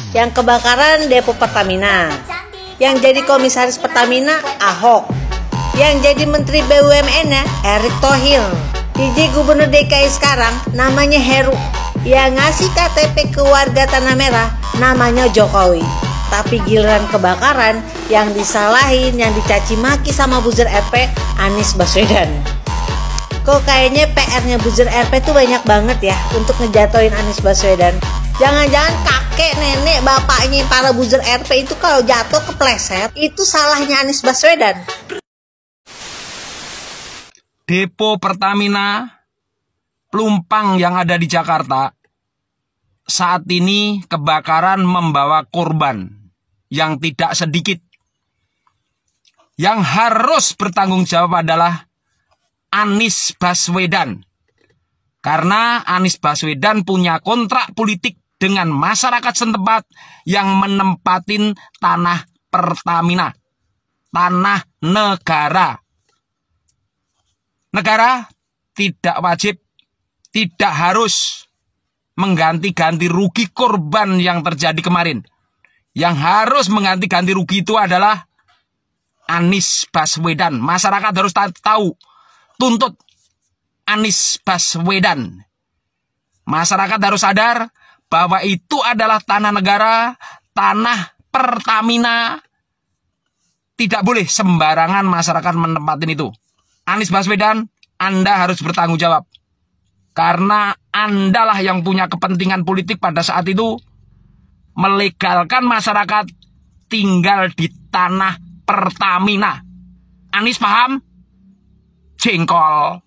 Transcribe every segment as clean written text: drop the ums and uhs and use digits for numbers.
Yang kebakaran depo Pertamina. Yang jadi komisaris Pertamina Ahok. Yang jadi menteri BUMN ya Erick Thohir. DJ Gubernur DKI sekarang namanya Heru. Yang ngasih KTP ke warga Tanah Merah namanya Jokowi. Tapi giliran kebakaran yang disalahin, yang dicaci maki sama buzzer RP Anies Baswedan. Kok kayaknya PR-nya buzzer RP tuh banyak banget ya untuk ngejatoin Anies Baswedan. Jangan-jangan kakek, nenek, bapaknya para buzzer RP itu kalau jatuh kepleset, itu salahnya Anies Baswedan. Depo Pertamina Pelumpang yang ada di Jakarta saat ini kebakaran membawa korban yang tidak sedikit. Yang harus bertanggung jawab adalah Anies Baswedan. Karena Anies Baswedan punya kontrak politik dengan masyarakat setempat yang menempatin tanah Pertamina. Tanah negara. Negara tidak wajib, tidak harus mengganti-ganti rugi korban yang terjadi kemarin. Yang harus mengganti-ganti rugi itu adalah Anies Baswedan. Masyarakat harus tahu, tuntut Anies Baswedan. Masyarakat harus sadar bahwa itu adalah tanah negara, tanah Pertamina. Tidak boleh sembarangan masyarakat menempatin itu. Anies Baswedan, Anda harus bertanggung jawab. Karena Andalah yang punya kepentingan politik pada saat itu melegalkan masyarakat tinggal di tanah Pertamina. Anies paham? Jengkol.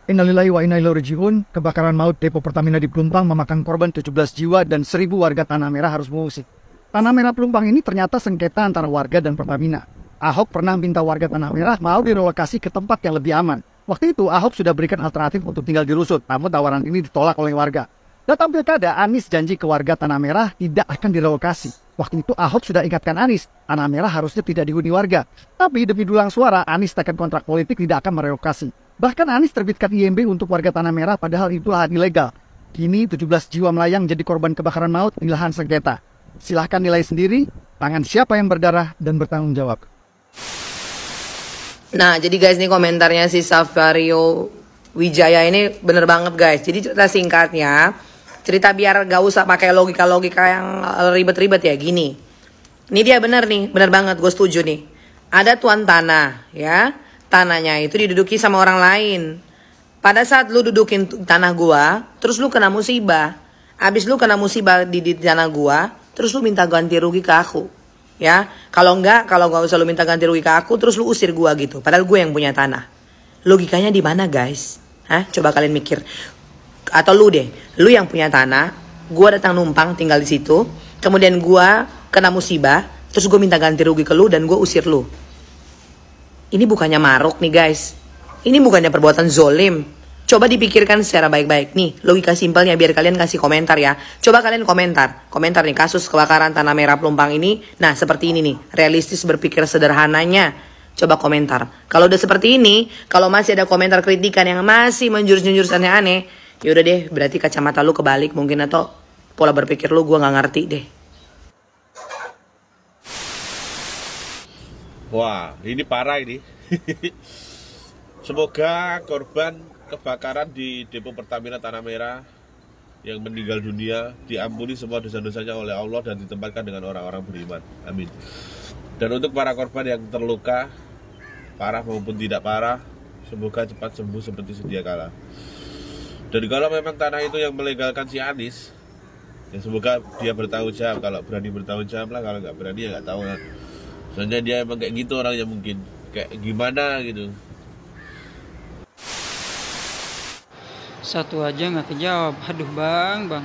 Innalillahi wa inna ilaihi raji'un. Kebakaran maut depo Pertamina di Pelumpang memakan korban 17 jiwa dan 1.000 warga Tanah Merah harus mengungsi. Tanah Merah Pelumpang ini ternyata sengketa antara warga dan Pertamina. Ahok pernah minta warga Tanah Merah mau direlokasi ke tempat yang lebih aman. Waktu itu Ahok sudah berikan alternatif untuk tinggal di Rusut, namun tawaran ini ditolak oleh warga. Datang pilkada, Anies janji ke warga Tanah Merah tidak akan direlokasi. Waktu itu Ahok sudah ingatkan Anies, Tanah Merah harusnya tidak dihuni warga. Tapi demi dulang suara, Anies tekan kontrak politik tidak akan merelokasi. Bahkan Anies terbitkan IMB untuk warga Tanah Merah padahal itu ilegal. Kini 17 jiwa melayang jadi korban kebakaran maut di lahan sengketa. Silahkan nilai sendiri, tangan siapa yang berdarah dan bertanggung jawab. Nah, jadi guys, ini komentarnya si Safario Wijaya ini bener banget guys. Jadi cerita singkatnya, cerita biar gak usah pakai logika-logika yang ribet-ribet ya, gini. Ini dia bener nih, bener banget, gue setuju nih. Ada tuan tanah, ya. Tanahnya itu diduduki sama orang lain. Pada saat lu dudukin tanah gua, terus lu kena musibah. Abis lu kena musibah di tanah gua, terus lu minta ganti rugi ke aku. Ya, kalau enggak, kalau gak usah lu minta ganti rugi ke aku, terus lu usir gua gitu. Padahal gue yang punya tanah. Logikanya di mana guys? Hah? Coba kalian mikir. Atau lu deh, lu yang punya tanah, gua datang numpang tinggal di situ, kemudian gua kena musibah, terus gue minta ganti rugi ke lu dan gue usir lu. Ini bukannya maruk nih guys. Ini bukannya perbuatan zolim. Coba dipikirkan secara baik-baik. Nih, logika simpelnya biar kalian kasih komentar ya. Coba kalian komentar. Komentar nih, kasus kebakaran Tanah Merah Pelumpang ini. Nah, seperti ini nih. Realistis berpikir sederhananya. Coba komentar. Kalau udah seperti ini, kalau masih ada komentar kritikan yang masih menjurus-jurus aneh-aneh, yaudah deh, berarti kacamata lu kebalik mungkin, atau pola berpikir lu gua nggak ngerti deh. Wah, ini parah ini. Semoga korban kebakaran di depo Pertamina Tanah Merah yang meninggal dunia diampuni semua dosa-dosanya oleh Allah dan ditempatkan dengan orang-orang beriman. Amin. Dan untuk para korban yang terluka, parah maupun tidak parah, semoga cepat sembuh seperti sedia kala. Dan kalau memang tanah itu yang melegalkan si Anies, ya semoga dia bertanggung jawab. Kalau berani bertanggung jawab lah, kalau nggak berani ya nggak tahu lah. Soalnya dia emang kayak gitu orangnya, mungkin kayak gimana gitu. Satu aja nggak kejawab. Aduh bang.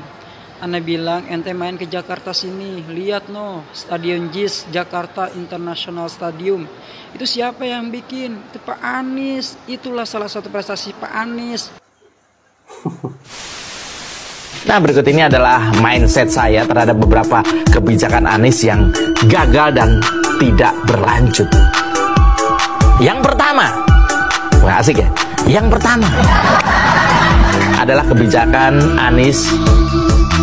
Ana bilang ente main ke Jakarta sini. Lihat no, Stadion JIS Jakarta International Stadium. Itu siapa yang bikin? Itu Pak Anies. Itulah salah satu prestasi Pak Anies. Nah, berikut ini adalah mindset saya terhadap beberapa kebijakan Anies yang gagal dan tidak berlanjut. Yang pertama, nggak asik ya? Yang pertama, adalah kebijakan Anies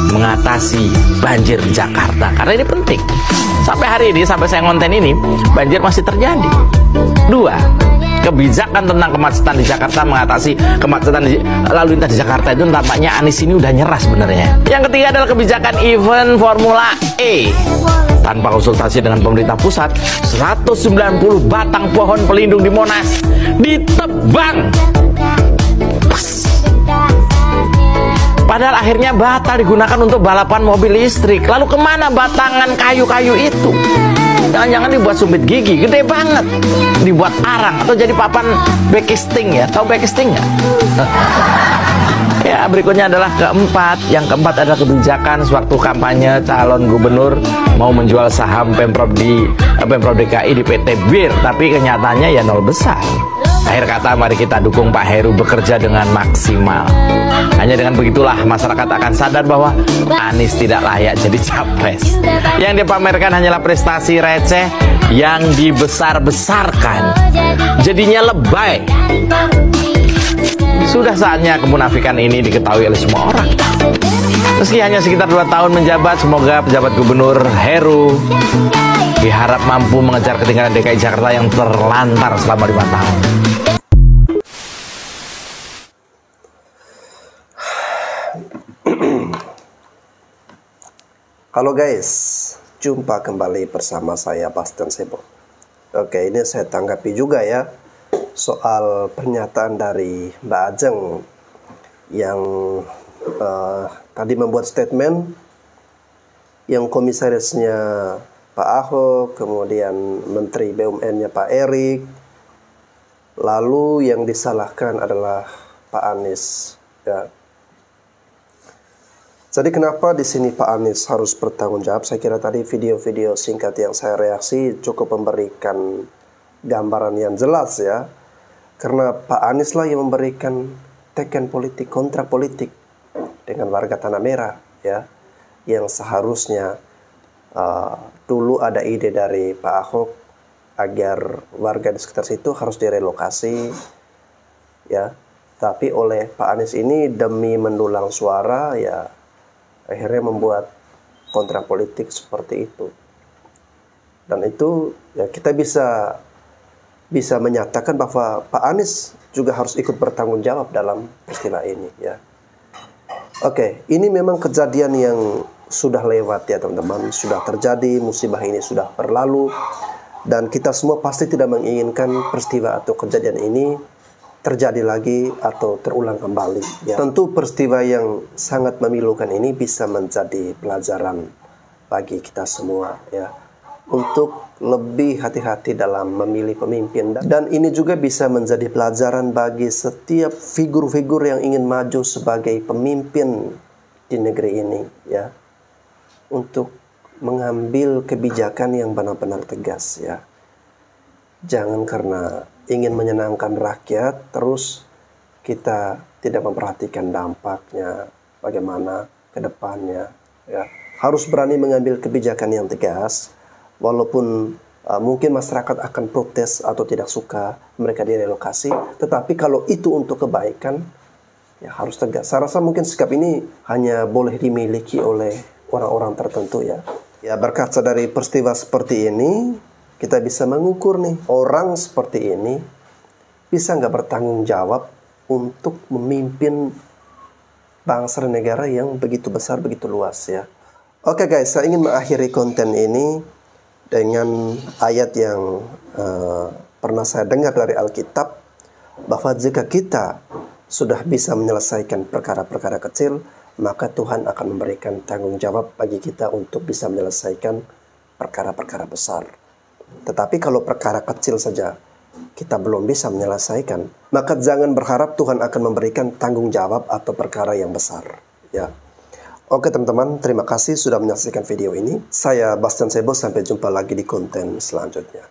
mengatasi banjir di Jakarta. Karena ini penting. Sampai hari ini, sampai saya ngonten ini, banjir masih terjadi. 2, kebijakan tentang kemacetan di Jakarta, mengatasi kemacetan lalu lintas di Jakarta itu tampaknya Anies ini udah nyerah sebenarnya. Yang ketiga adalah kebijakan event Formula E. Tanpa konsultasi dengan pemerintah pusat, 190 batang pohon pelindung di Monas ditebang. Padahal akhirnya batal digunakan untuk balapan mobil listrik. Lalu kemana batangan kayu-kayu itu? Jangan-jangan dibuat sumpit gigi, gede banget. Dibuat arang atau jadi papan backcasting ya. Tahu backcasting nggak? Ya, berikutnya adalah keempat. Yang keempat adalah kebijakan sewaktu kampanye calon gubernur mau menjual saham Pemprov DKI di PT BIR, tapi kenyataannya ya nol besar. Akhir kata, mari kita dukung Pak Heru bekerja dengan maksimal. Hanya dengan begitulah masyarakat akan sadar bahwa Anies tidak layak jadi capres. Yang dipamerkan hanyalah prestasi receh yang dibesar-besarkan. Jadinya lebay. Sudah saatnya kemunafikan ini diketahui oleh semua orang. Meski hanya sekitar 2 tahun menjabat, semoga pejabat gubernur Heru diharap mampu mengejar ketinggalan DKI Jakarta yang terlantar selama 5 tahun. Halo guys, jumpa kembali bersama saya Bastian Sebo. Oke, ini saya tanggapi juga ya soal pernyataan dari Mbak Ajeng yang tadi membuat statement yang komisarisnya Pak Ahok, kemudian Menteri BUMN-nya Pak Erik, lalu yang disalahkan adalah Pak Anies. Ya. Jadi kenapa di sini Pak Anies harus bertanggung jawab? Saya kira tadi video-video singkat yang saya reaksi cukup memberikan gambaran yang jelas ya. Karena Pak Anies lah yang memberikan teken politik, kontrak politik dengan warga Tanah Merah ya, yang seharusnya dulu ada ide dari Pak Ahok agar warga di sekitar situ harus direlokasi ya, tapi oleh Pak Anies ini demi mendulang suara ya akhirnya membuat kontrak politik seperti itu. Dan itu ya kita bisa menyatakan bahwa Pak Anies juga harus ikut bertanggung jawab dalam peristiwa ini ya. Oke, ini memang kejadian yang sudah lewat ya teman-teman, sudah terjadi, musibah ini sudah berlalu, dan kita semua pasti tidak menginginkan peristiwa atau kejadian ini terjadi lagi atau terulang kembali ya. Tentu peristiwa yang sangat memilukan ini bisa menjadi pelajaran bagi kita semua ya, untuk lebih hati-hati dalam memilih pemimpin, dan ini juga bisa menjadi pelajaran bagi setiap figur-figur yang ingin maju sebagai pemimpin di negeri ini ya, untuk mengambil kebijakan yang benar-benar tegas ya. Jangan karena ingin menyenangkan rakyat terus kita tidak memperhatikan dampaknya bagaimana ke depannya ya. Harus berani mengambil kebijakan yang tegas. Walaupun mungkin masyarakat akan protes atau tidak suka mereka direlokasi, tetapi kalau itu untuk kebaikan ya harus tegas. Saya rasa mungkin sikap ini hanya boleh dimiliki oleh orang-orang tertentu ya. Ya, berkaca dari peristiwa seperti ini kita bisa mengukur nih, orang seperti ini bisa nggak bertanggung jawab untuk memimpin bangsa dan negara yang begitu besar, begitu luas ya. Oke guys, saya ingin mengakhiri konten ini dengan ayat yang pernah saya dengar dari Alkitab, bahwa jika kita sudah bisa menyelesaikan perkara-perkara kecil, maka Tuhan akan memberikan tanggung jawab bagi kita untuk bisa menyelesaikan perkara-perkara besar. Tetapi kalau perkara kecil saja kita belum bisa menyelesaikan, maka jangan berharap Tuhan akan memberikan tanggung jawab atau perkara yang besar ya. Oke teman-teman, terima kasih sudah menyaksikan video ini. Saya Bastian Sebo, sampai jumpa lagi di konten selanjutnya.